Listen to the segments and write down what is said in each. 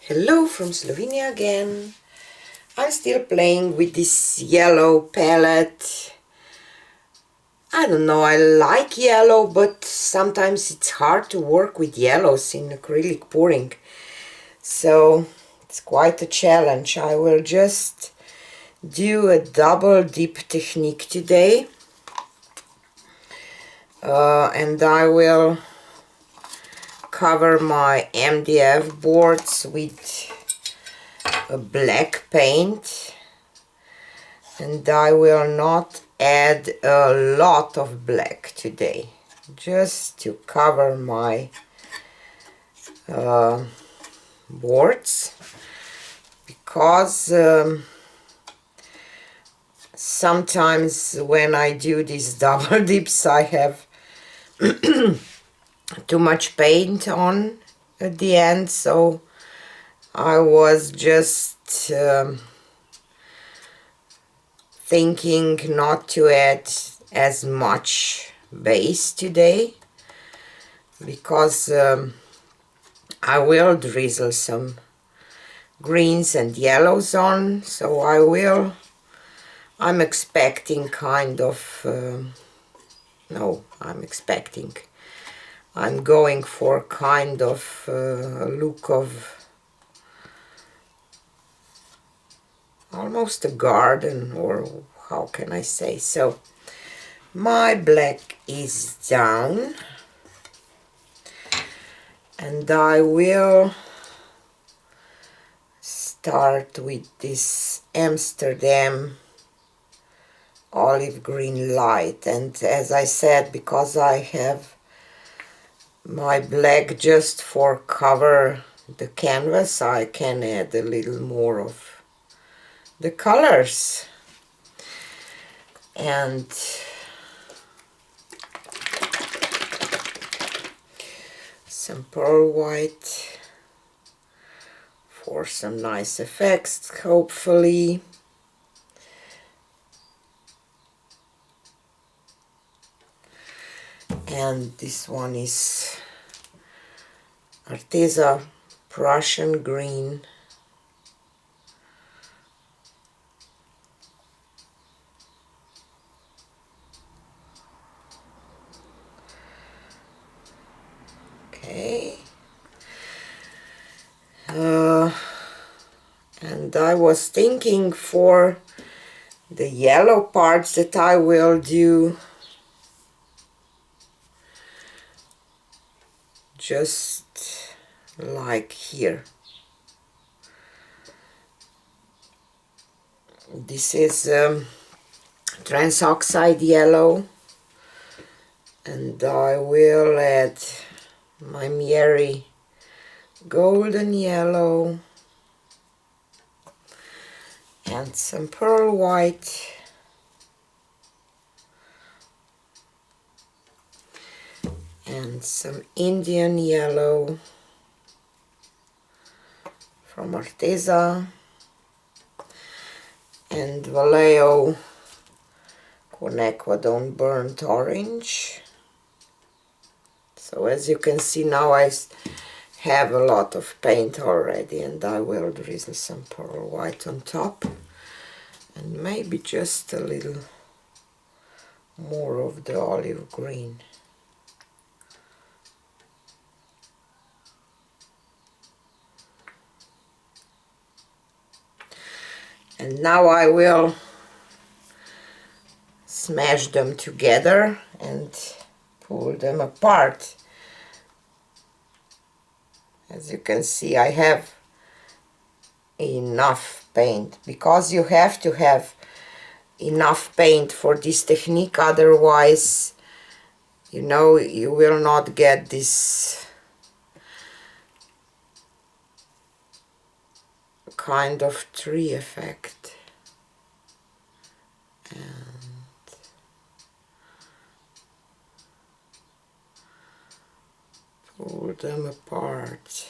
Hello from Slovenia again. I'm still playing with this yellow palette. I don't know, I like yellow, but sometimes it's hard to work with yellows in acrylic pouring. So it's quite a challenge. I will just do a double dip technique today. And I will cover my MDF boards with a black paint, and I will not add a lot of black today, just to cover my boards, because sometimes when I do these double dips I have too much paint on at the end, so I was just thinking not to add as much base today, because I will drizzle some greens and yellows on, so I'm expecting kind of I'm going for kind of a look of almost a garden, or how can I say. So my black is down, and I will start with this Amsterdam olive green light. And as I said, because I have my black just for cover the canvas, I can add a little more of the colors. And some pearl white for some nice effects, hopefully. And this one is Arteza Prussian green. Okay. And I was thinking for the yellow parts that I will do just like here. This is transoxide yellow, and I will add my Miery golden yellow and some pearl white, and some Indian yellow from Arteza, and Vallejo quinacridone burnt orange. So as you can see now, I have a lot of paint already, and I will drizzle some pearl white on top, and maybe just a little more of the olive green. And now I will smash them together and pull them apart. As you can see, I have enough paint, because you have to have enough paint for this technique, otherwise, you know, you will not get this kind of tree effect. And pull them apart.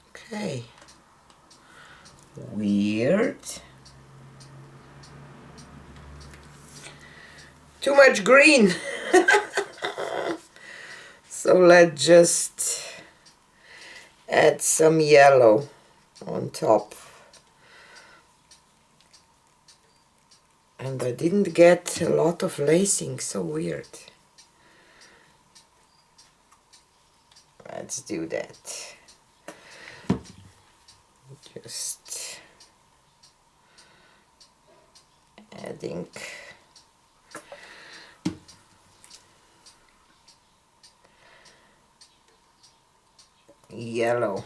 Okay. Weird. Too much green. So let's just add some yellow on top. And I didn't get a lot of lacing, so weird. Let's do that. Just adding yellow.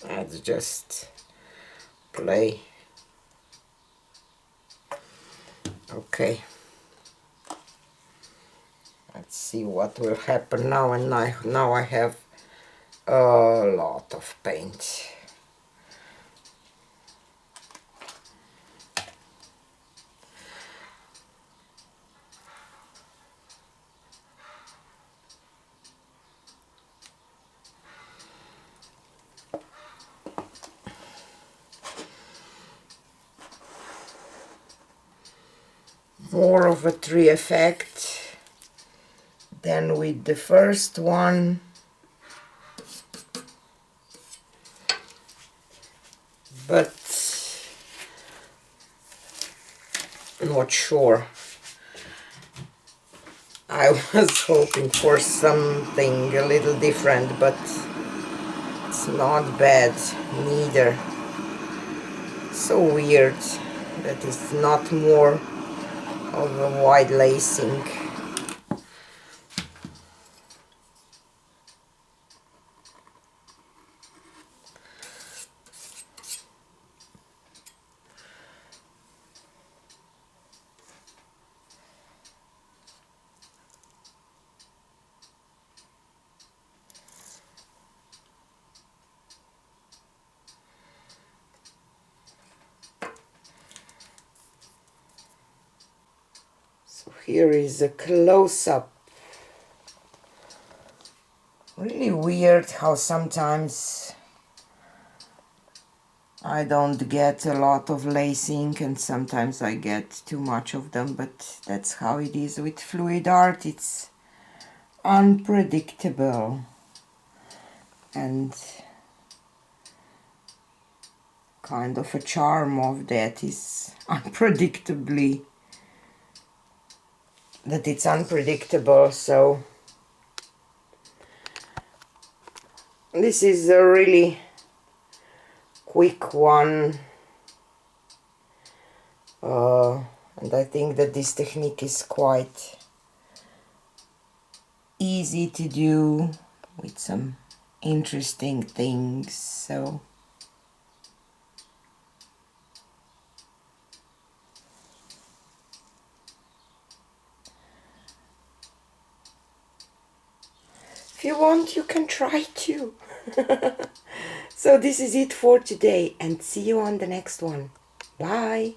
Let's just play. Okay. Let's see what will happen now. And now I have a lot of paint. More of a tree effect than with the first one. But not sure. I was hoping for something a little different, but it's not bad neither. So weird that it's not more of a wide lacing. Here is a close-up. Really weird how sometimes I don't get a lot of lacing and sometimes I get too much of them, but that's how it is with fluid art. It's unpredictable, and kind of a charm of that is unpredictably that it's unpredictable. So this is a really quick one, and I think that this technique is quite easy to do with some interesting things. So if you want, you can try too. So this is it for today, and see you on the next one. Bye.